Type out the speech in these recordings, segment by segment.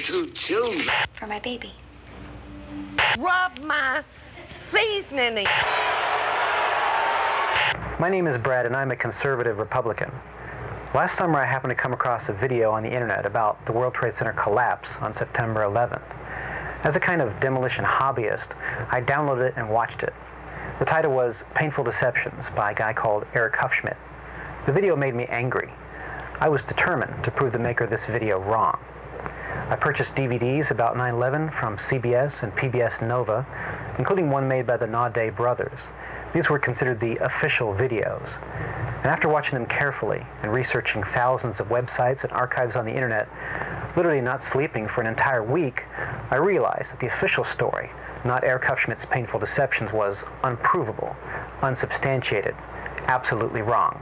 two children. For my baby. Rub my seasoning. My name is Brad, and I'm a conservative Republican. Last summer, I happened to come across a video on the internet about the World Trade Center collapse on September 11th. As a kind of demolition hobbyist, I downloaded it and watched it. The title was Painful Deceptions by a guy called Eric Hufschmidt. The video made me angry. I was determined to prove the maker of this video wrong. I purchased DVDs about 9/11 from CBS and PBS Nova, including one made by the Naudet brothers. These were considered the official videos. And after watching them carefully and researching thousands of websites and archives on the internet, literally not sleeping for an entire week, I realized that the official story, not Eric Hufschmidt's Painful Deceptions, was unprovable, unsubstantiated, absolutely wrong.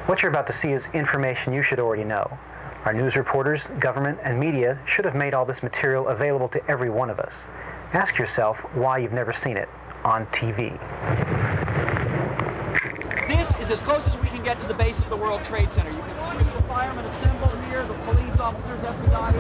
What you're about to see is information you should already know. Our news reporters, government, and media should have made all this material available to every one of us. Ask yourself why you've never seen it on TV. This is as close as we can get to the base of the World Trade Center. You can see the firemen assembled here, the police officers, everybody.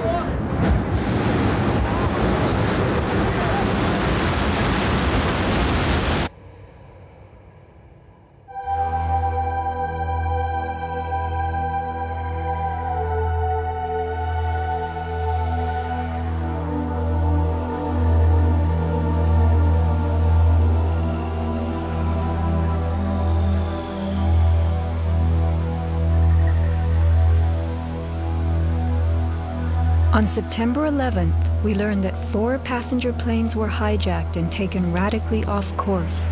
On September 11th, we learned that 4 passenger planes were hijacked and taken radically off course.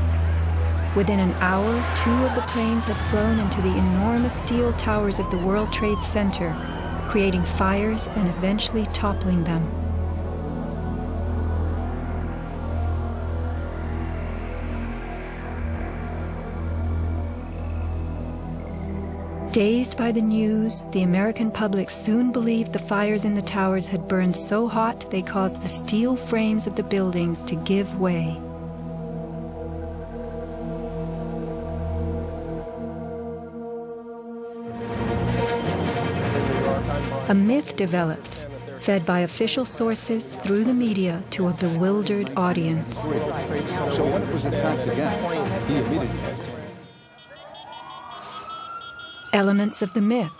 Within an hour, 2 of the planes had flown into the enormous steel towers of the World Trade Center, creating fires and eventually toppling them. Dazed by the news, the American public soon believed the fires in the towers had burned so hot they caused the steel frames of the buildings to give way. A myth developed, fed by official sources through the media to a bewildered audience. So when it was attacked again, he immediately... Elements of the myth.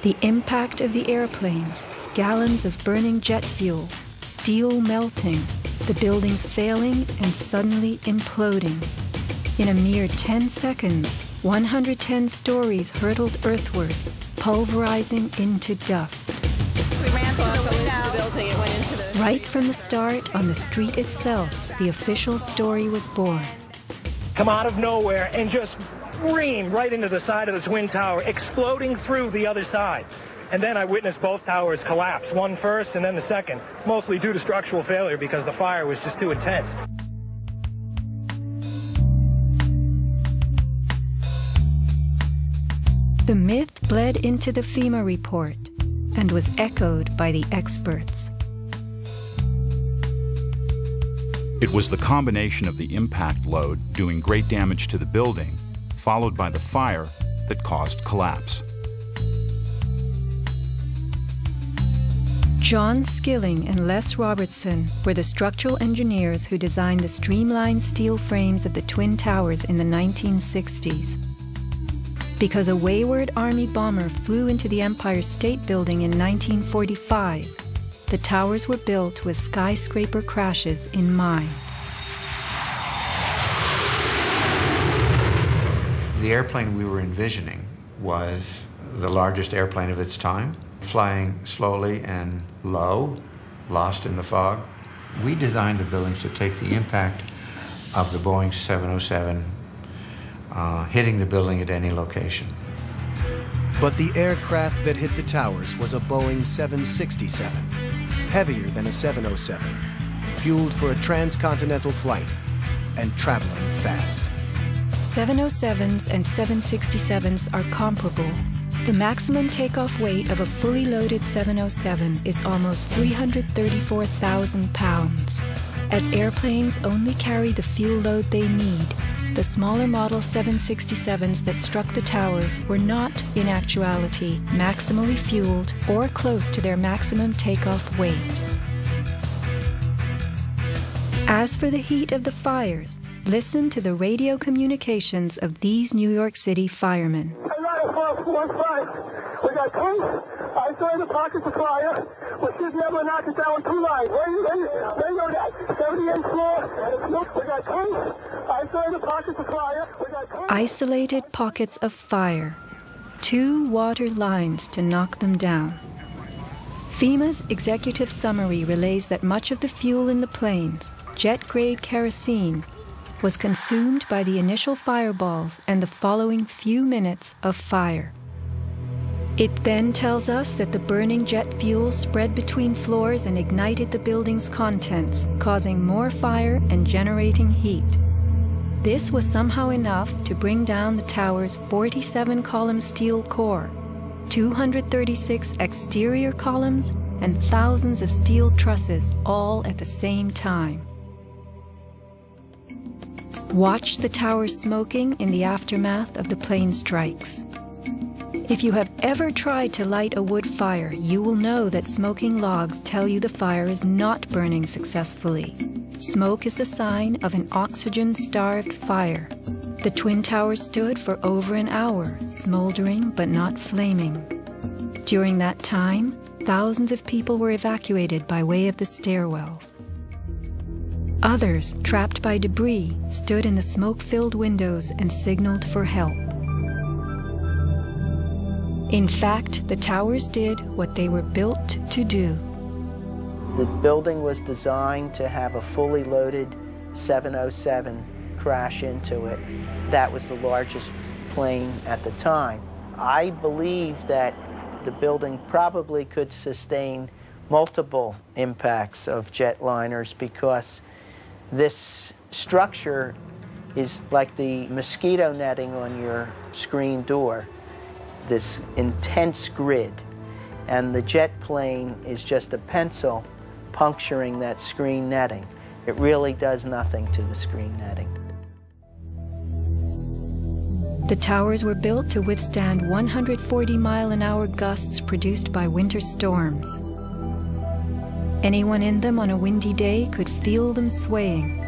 The impact of the airplanes, gallons of burning jet fuel, steel melting, the buildings failing and suddenly imploding. In a mere 10 seconds, 110 stories hurtled earthward, pulverizing into dust. We ran through the building and went into the... Right from the start, on the street itself, the official story was born. Come out of nowhere and just scream right into the side of the Twin Tower, exploding through the other side. And then I witnessed both towers collapse, one first and then the second, mostly due to structural failure because the fire was just too intense. The myth bled into the FEMA report and was echoed by the experts. It was the combination of the impact load doing great damage to the building, followed by the fire, that caused collapse. John Skilling and Les Robertson were the structural engineers who designed the streamlined steel frames of the Twin Towers in the 1960s. Because a wayward Army bomber flew into the Empire State Building in 1945, the towers were built with skyscraper crashes in mind. The airplane we were envisioning was the largest airplane of its time, flying slowly and low, lost in the fog. We designed the buildings to take the impact of the Boeing 707 hitting the building at any location. But the aircraft that hit the towers was a Boeing 767, heavier than a 707, fueled for a transcontinental flight and traveling fast. 707s and 767s are comparable. The maximum takeoff weight of a fully loaded 707 is almost 334,000 pounds, As airplanes only carry the fuel load they need, the smaller Model 767s that struck the towers were not, in actuality, maximally fueled or close to their maximum takeoff weight. As for the heat of the fires, listen to the radio communications of these New York City firemen. We got tanks, isolated pockets of fire. We should be able to knock it down with 2 lines. Where you know that? 78th floor. We got tanks, isolated pockets of fire. Isolated pockets of fire. 2 water lines to knock them down. FEMA's executive summary relays that much of the fuel in the planes, jet-grade kerosene, was consumed by the initial fireballs and the following few minutes of fire. It then tells us that the burning jet fuel spread between floors and ignited the building's contents, causing more fire and generating heat. This was somehow enough to bring down the tower's 47-column steel core, 236 exterior columns, and thousands of steel trusses all at the same time. Watch the tower smoking in the aftermath of the plane strikes. If you have ever tried to light a wood fire, you will know that smoking logs tell you the fire is not burning successfully. Smoke is the sign of an oxygen-starved fire. The Twin Towers stood for over an hour, smoldering but not flaming. During that time, thousands of people were evacuated by way of the stairwells. Others, trapped by debris, stood in the smoke-filled windows and signaled for help. In fact, the towers did what they were built to do. The building was designed to have a fully loaded 707 crash into it. That was the largest plane at the time. I believe that the building probably could sustain multiple impacts of jetliners because this structure is like the mosquito netting on your screen door, this intense grid, and the jet plane is just a pencil puncturing that screen netting. It really does nothing to the screen netting. The towers were built to withstand 140-mile-an-hour gusts produced by winter storms. Anyone in them on a windy day could feel them swaying.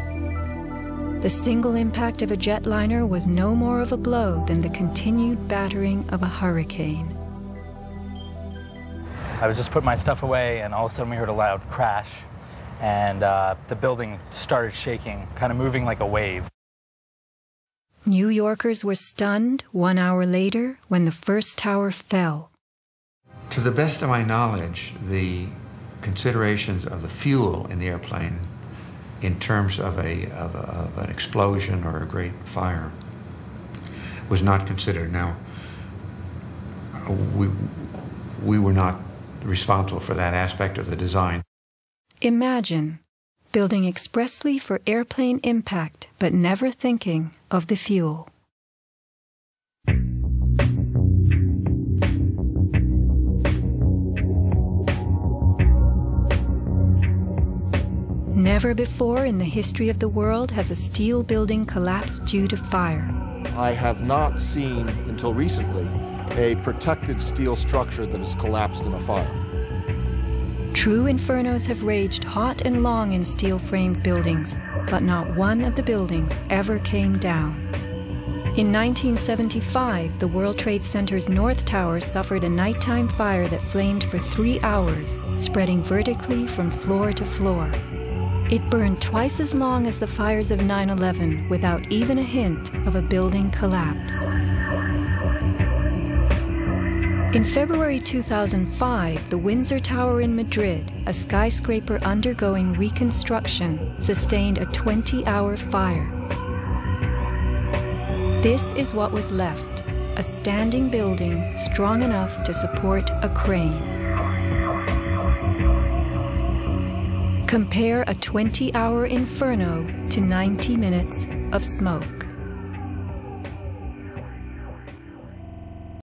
The single impact of a jetliner was no more of a blow than the continued battering of a hurricane. I was just putting my stuff away, and all of a sudden we heard a loud crash, and the building started shaking, kind of moving like a wave. New Yorkers were stunned 1 hour later when the first tower fell. To the best of my knowledge, the considerations of the fuel in the airplane in terms of an explosion or a great fire was not considered. Now, we were not responsible for that aspect of the design. Imagine building expressly for airplane impact, but never thinking of the fuel. Never before in the history of the world has a steel building collapsed due to fire. I have not seen, until recently, a protected steel structure that has collapsed in a fire. True infernos have raged hot and long in steel-framed buildings, but not one of the buildings ever came down. In 1975, the World Trade Center's North Tower suffered a nighttime fire that flamed for 3 hours, spreading vertically from floor to floor. It burned twice as long as the fires of 9/11 without even a hint of a building collapse. In February 2005, the Windsor Tower in Madrid, a skyscraper undergoing reconstruction, sustained a 20-hour fire. This is what was left, a standing building strong enough to support a crane. Compare a 20-hour inferno to 90 minutes of smoke.